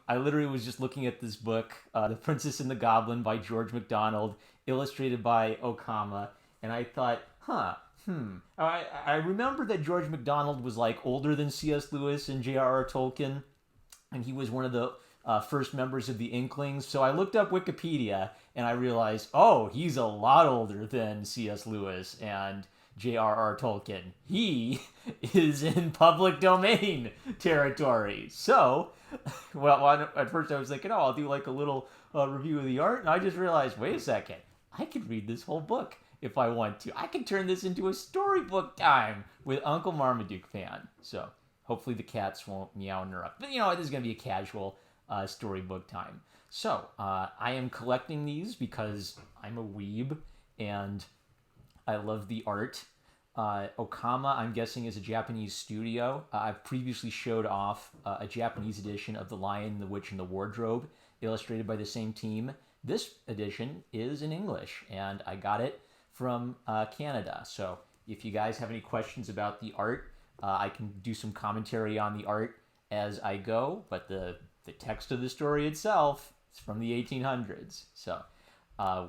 I literally was just looking at this book, The Princess and the Goblin by George MacDonald, illustrated by Okama, and I thought, I remember that George MacDonald was like older than C.S. Lewis and J.R.R. Tolkien, and he was one of the first members of the Inklings. So I looked up Wikipedia and I realized, oh, he's a lot older than C.S. Lewis and J.R.R. Tolkien. He is in public domain territory. So, well, at first I was thinking, oh, I'll do like a little review of the art, and I just realized, wait a second, I could read this whole book if I want to. I could turn this into a storybook time with Uncle Marmaduke fan. So hopefully the cats won't meow and interrupt. But this is going to be a casual storybook time. So I am collecting these because I'm a weeb and I love the art. Okama, I'm guessing, is a Japanese studio. I've previously showed off a Japanese edition of The Lion, the Witch, and the Wardrobe, illustrated by the same team. This edition is in English, and I got it from Canada. So if you guys have any questions about the art, I can do some commentary on the art as I go, but the text of the story itself is from the 1800s. So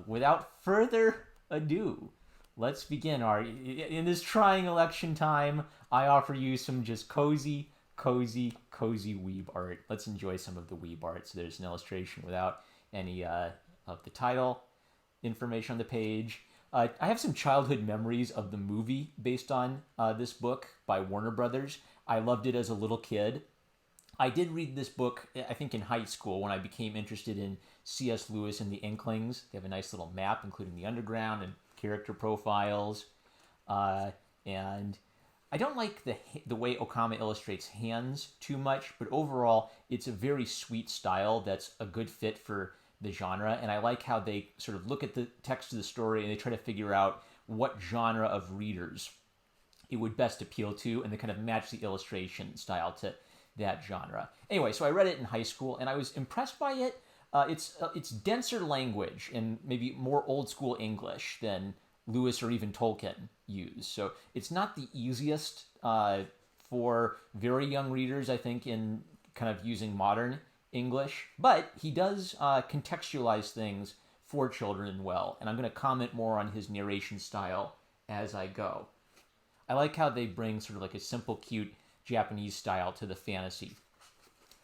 without further ado, let's begin. In this trying election time, I offer you some just cozy weeb art. Let's enjoy some of the weeb art. So there's an illustration without any of the title information on the page. I have some childhood memories of the movie based on this book by Warner Brothers. I loved it as a little kid. I did read this book, I think, in high school when I became interested in C.S. Lewis and the Inklings. They have a nice little map, including the underground and character profiles. And I don't like the way Okama illustrates hands too much, but overall, it's a very sweet style that's a good fit for the genre. And I like how they sort of look at the text of the story and they try to figure out what genre of readers it would best appeal to, and they kind of match the illustration style to that genre. Anyway, so I read it in high school and I was impressed by it. It's denser language and maybe more old school English than Lewis or even Tolkien used. So it's not the easiest for very young readers, I think, in kind of using modern English, but he does contextualize things for children well, and I'm going to comment more on his narration style as I go. I like how they bring sort of like a simple, cute Japanese style to the fantasy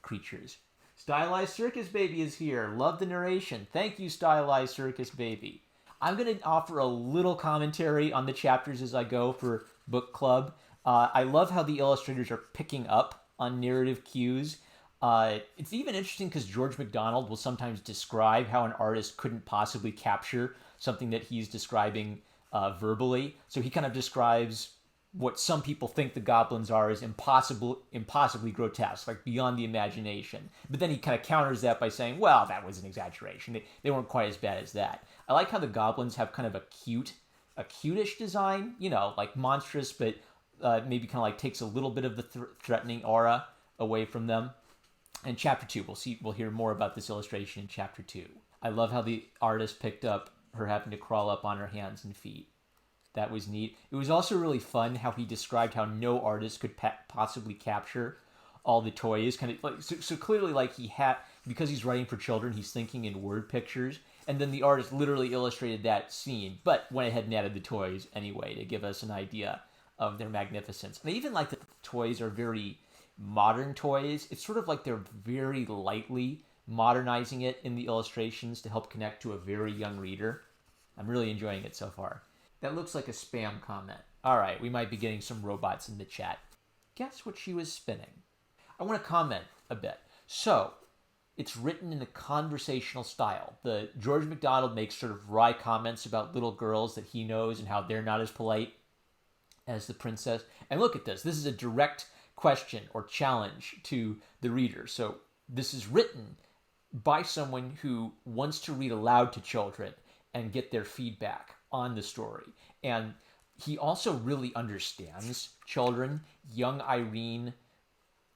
creatures. Stylized Circus Baby is here. Love the narration. Thank you, Stylized Circus Baby. I'm going to offer a little commentary on the chapters as I go for book club. I love how the illustrators are picking up on narrative cues. It's even interesting because George MacDonald will sometimes describe how an artist couldn't possibly capture something that he's describing verbally. So he kind of describes what some people think the goblins are as impossibly grotesque, like beyond the imagination. But then he kind of counters that by saying, well, that was an exaggeration. They weren't quite as bad as that. I like how the goblins have kind of a cutish design, like monstrous, but maybe kind of like takes a little bit of the threatening aura away from them. And chapter 2, we'll hear more about this illustration in chapter 2. I love how the artist picked up her having to crawl up on her hands and feet. That was neat. It was also really fun how he described how no artist could possibly capture all the toys. Kind of like so clearly, like because he's writing for children, he's thinking in word pictures. And then the artist literally illustrated that scene, but went ahead and added the toys anyway to give us an idea of their magnificence. And I even like that the toys are very modern toys. It's sort of like they're very lightly modernizing it in the illustrations to help connect to a very young reader. I'm really enjoying it so far. That looks like a spam comment. All right, we might be getting some robots in the chat. Guess what she was spinning? I want to comment a bit. So, it's written in a conversational style. The George MacDonald makes sort of wry comments about little girls that he knows and how they're not as polite as the princess. And look at this. This is a direct question or challenge to the reader. So this is written by someone who wants to read aloud to children and get their feedback on the story. And he also really understands children. Young Irene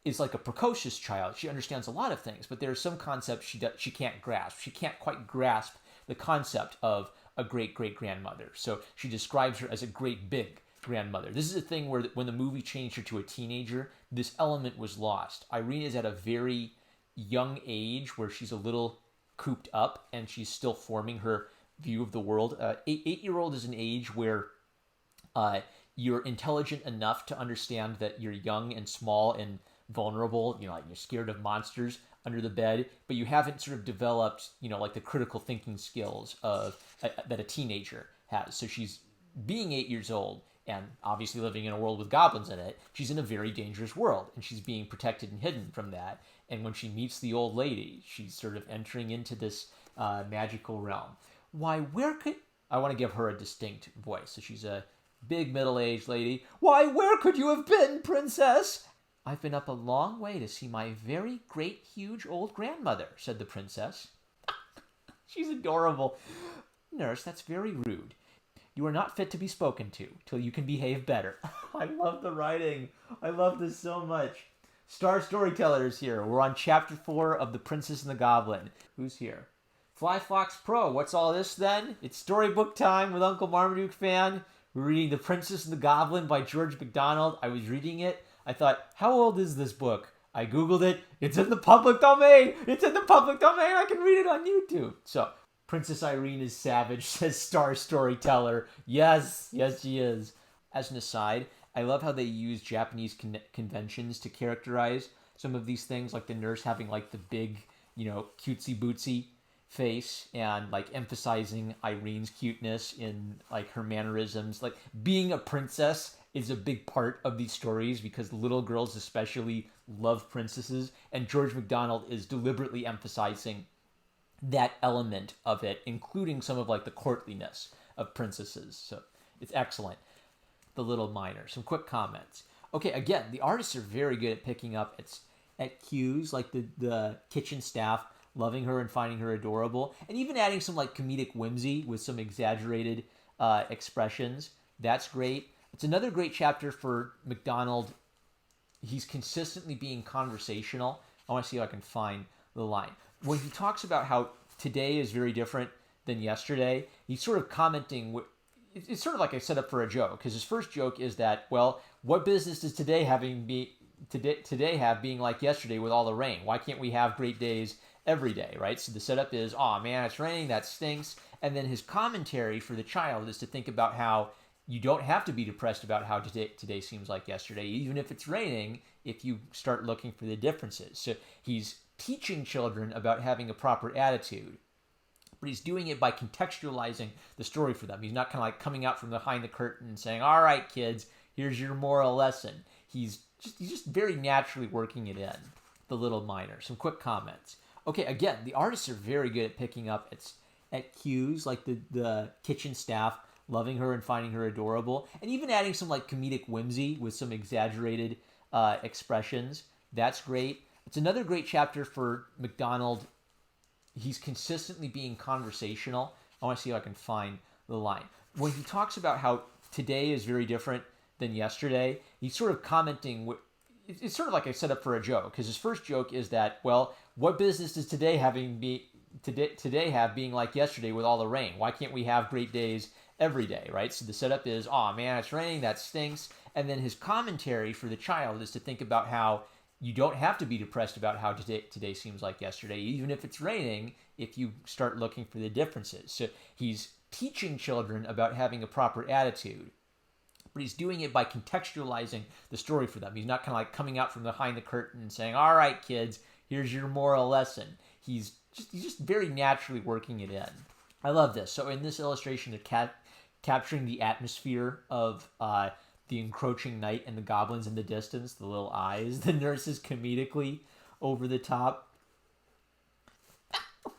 is like a precocious child. She understands a lot of things, but there are some concepts she can't grasp. She can't quite grasp the concept of a great-great-grandmother. So she describes her as a great big grandmother. This is a thing where when the movie changed her to a teenager, this element was lost. Irene is at a very young age where she's a little cooped up and she's still forming her view of the world. 8-year-old is an age where you're intelligent enough to understand that you're young and small and vulnerable, like you're scared of monsters under the bed, but you haven't sort of developed, like the critical thinking skills of that a teenager has. So she's being 8 years old and obviously living in a world with goblins in it. She's in a very dangerous world and she's being protected and hidden from that. And when she meets the old lady, she's sort of entering into this magical realm. Why, where could... I want to give her a distinct voice. So she's a big middle-aged lady. Why, where could you have been, princess? I've been up a long way to see my very great, huge old grandmother, said the princess. She's adorable. Nurse, that's very rude. You are not fit to be spoken to till you can behave better. I love the writing. I love this so much. Star Storytellers here. We're on chapter 4 of The Princess and the Goblin. Who's here? Fly Fox Pro. What's all this then? It's storybook time with Uncle Marmaduke fan. We're reading The Princess and the Goblin by George MacDonald. I was reading it. I thought, how old is this book? I Googled it. It's in the public domain. It's in the public domain. I can read it on YouTube. So, Princess Irene is savage, says Star Storyteller. Yes, she is. As an aside, I love how they use Japanese conventions to characterize some of these things, like the nurse having like the big, cutesy bootsy face and like emphasizing Irene's cuteness in like her mannerisms. Like being a princess is a big part of these stories because little girls especially love princesses, and George MacDonald is deliberately emphasizing that element of it, including some of like the courtliness of princesses. So it's excellent. The Little Miner. Some quick comments. Okay, again, the artists are very good at picking up at cues, like the kitchen staff loving her and finding her adorable, and even adding some like comedic whimsy with some exaggerated expressions. That's great. It's another great chapter for MacDonald. He's consistently being conversational. I want to see if I can find the line. When he talks about how today is very different than yesterday, he's sort of commenting. It's sort of like I set up for a joke, because his first joke is that, well, what business does today have being like yesterday with all the rain? Why can't we have great days every day, right? So the setup is, oh man, it's raining, that stinks. And then his commentary for the child is to think about how you don't have to be depressed about how today seems like yesterday, even if it's raining, if you start looking for the differences. So he's teaching children about having a proper attitude, but he's doing it by contextualizing the story for them. He's not kind of like coming out from behind the curtain and saying, all right, kids, here's your moral lesson. He's just very naturally working it in. The Little Miner. Some quick comments. Okay, again, the artists are very good at picking up at cues, like the kitchen staff loving her and finding her adorable, and even adding some like comedic whimsy with some exaggerated expressions. That's great. It's another great chapter for MacDonald. He's consistently being conversational. I want to see if I can find the line. When he talks about how today is very different than yesterday, he's sort of commenting. It's sort of like I set up for a joke, because his first joke is that, well, what business does today have being like yesterday with all the rain? Why can't we have great days every day, right? So the setup is, oh man, it's raining, that stinks. And then his commentary for the child is to think about how you don't have to be depressed about how today seems like yesterday, even if it's raining, if you start looking for the differences. So he's teaching children about having a proper attitude, but he's doing it by contextualizing the story for them. He's not kind of like coming out from behind the curtain and saying, all right, kids, here's your moral lesson. He's just very naturally working it in. I love this. So in this illustration, they're capturing the atmosphere of the encroaching night and the goblins in the distance, the little eyes, the nurses comedically over the top.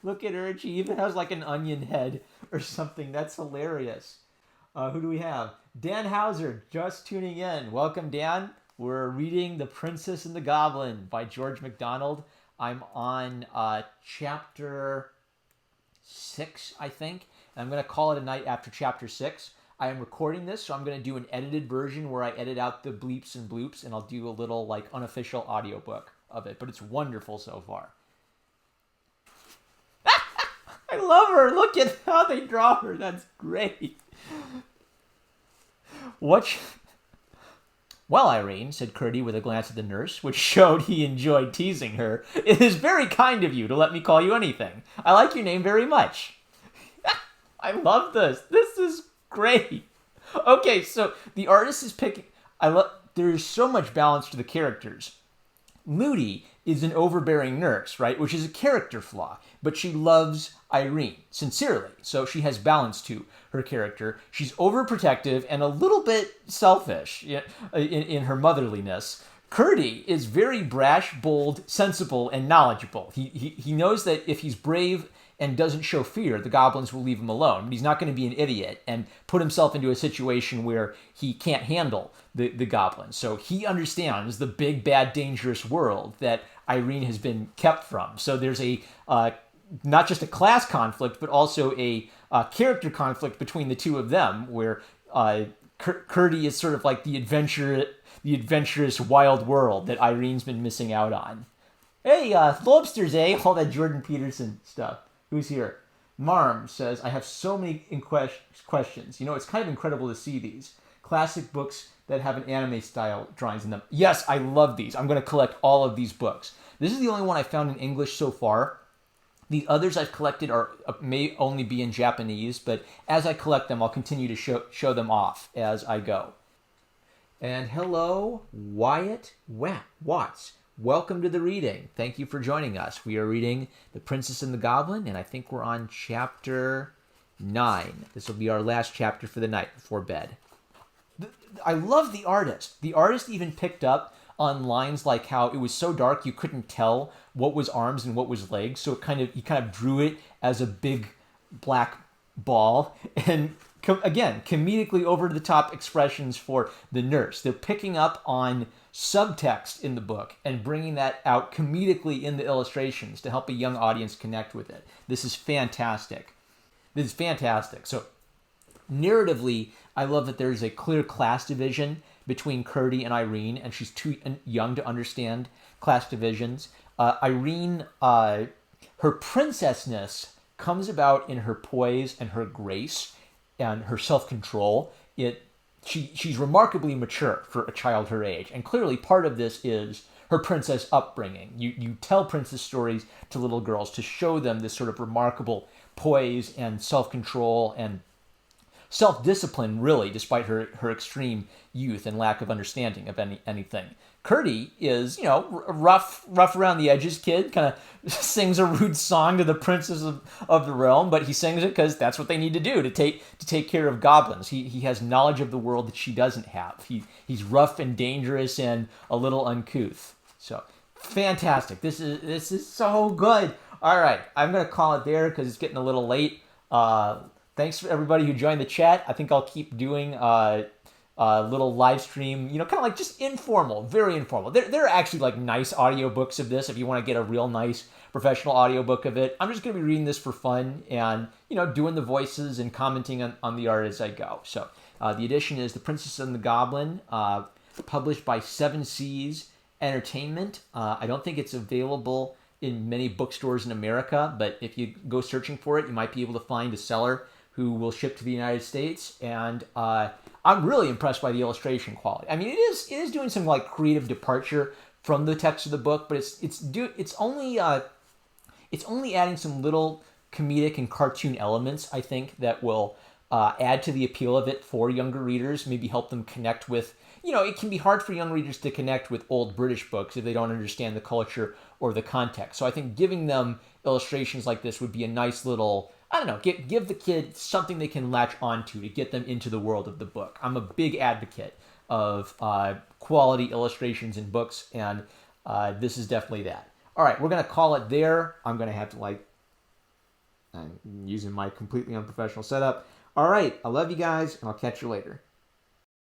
Look at her. She even has like an onion head or something. That's hilarious. Who do we have? Dan Hauser, just tuning in. Welcome, Dan. We're reading The Princess and the Goblin by George MacDonald. I'm on chapter 6, I think. And I'm going to call it a night after chapter 6. I am recording this, so I'm going to do an edited version where I edit out the bleeps and bloops, and I'll do a little like unofficial audiobook of it. But it's wonderful so far. I love her. Look at how they draw her. That's great. What "Well, Irene," said Curdy with a glance at the nurse, which showed he enjoyed teasing her, "it is very kind of you to let me call you anything. I like your name very much." I love this. This is great. Okay, so the artist is picking... There's so much balance to the characters. Moody is an overbearing nurse, right? Which is a character flaw. But she loves Irene, sincerely. So she has balance to her character. She's overprotective and a little bit selfish in her motherliness. Curdy is very brash, bold, sensible, and knowledgeable. He knows that if he's brave and doesn't show fear, the goblins will leave him alone. But he's not going to be an idiot and put himself into a situation where he can't handle the goblins. So he understands the big, bad, dangerous world that Irene has been kept from. So there's a not just a class conflict, but also a character conflict between the two of them, where Curdy is sort of like the adventurous wild world that Irene's been missing out on. Hey, Lobsters, eh? All that Jordan Peterson stuff. Who's here? Marm says, "I have so many questions. You know, it's kind of incredible to see these. Classic books that have an anime-style drawings in them." Yes, I love these. I'm going to collect all of these books. This is the only one I found in English so far. The others I've collected may only be in Japanese, but as I collect them, I'll continue to show them off as I go. And hello, Wyatt Watts. Welcome to the reading. Thank you for joining us. We are reading The Princess and the Goblin, and I think we're on chapter 9. This will be our last chapter for the night before bed. I love the artist. The artist even picked up on lines like how it was so dark you couldn't tell what was arms and what was legs, so he kind of drew it as a big black ball, and again, comedically over-the-top expressions for the nurse. They're picking up on subtext in the book and bringing that out comedically in the illustrations to help a young audience connect with it. This is fantastic. So, narratively, I love that there's a clear class division between Curdy and Irene, and she's too young to understand class divisions. Irene, her princessness comes about in her poise and her grace and her self-control. She's remarkably mature for a child her age, and clearly part of this is her princess upbringing. You tell princess stories to little girls to show them this sort of remarkable poise and self-control and self-discipline, really, despite her extreme youth and lack of understanding of anything. Curdy is, a rough around the edges kid, kind of sings a rude song to the princess of the realm, but he sings it because that's what they need to do to take care of goblins. He has knowledge of the world that she doesn't have. He's rough and dangerous and a little uncouth. So, fantastic. This is so good. All right, I'm going to call it there because it's getting a little late. Thanks for everybody who joined the chat. I think I'll keep doing little live stream, kind of like just informal, very informal. There are actually like nice audiobooks of this if you want to get a real nice professional audiobook of it. I'm just going to be reading this for fun and, doing the voices and commenting on the art as I go. So the edition is The Princess and the Goblin, published by Seven Seas Entertainment. I don't think it's available in many bookstores in America, but if you go searching for it, you might be able to find a seller who will ship to the United States. And I'm really impressed by the illustration quality. I mean, it is doing some like creative departure from the text of the book, but it's only adding some little comedic and cartoon elements, I think, that will add to the appeal of it for younger readers, maybe help them connect with, it can be hard for young readers to connect with old British books if they don't understand the culture or the context. So I think giving them illustrations like this would be a nice little, give the kid something they can latch onto to get them into the world of the book. I'm a big advocate of quality illustrations in books, and this is definitely that. All right, we're going to call it there. I'm going to have to, I'm using my completely unprofessional setup. All right, I love you guys, and I'll catch you later.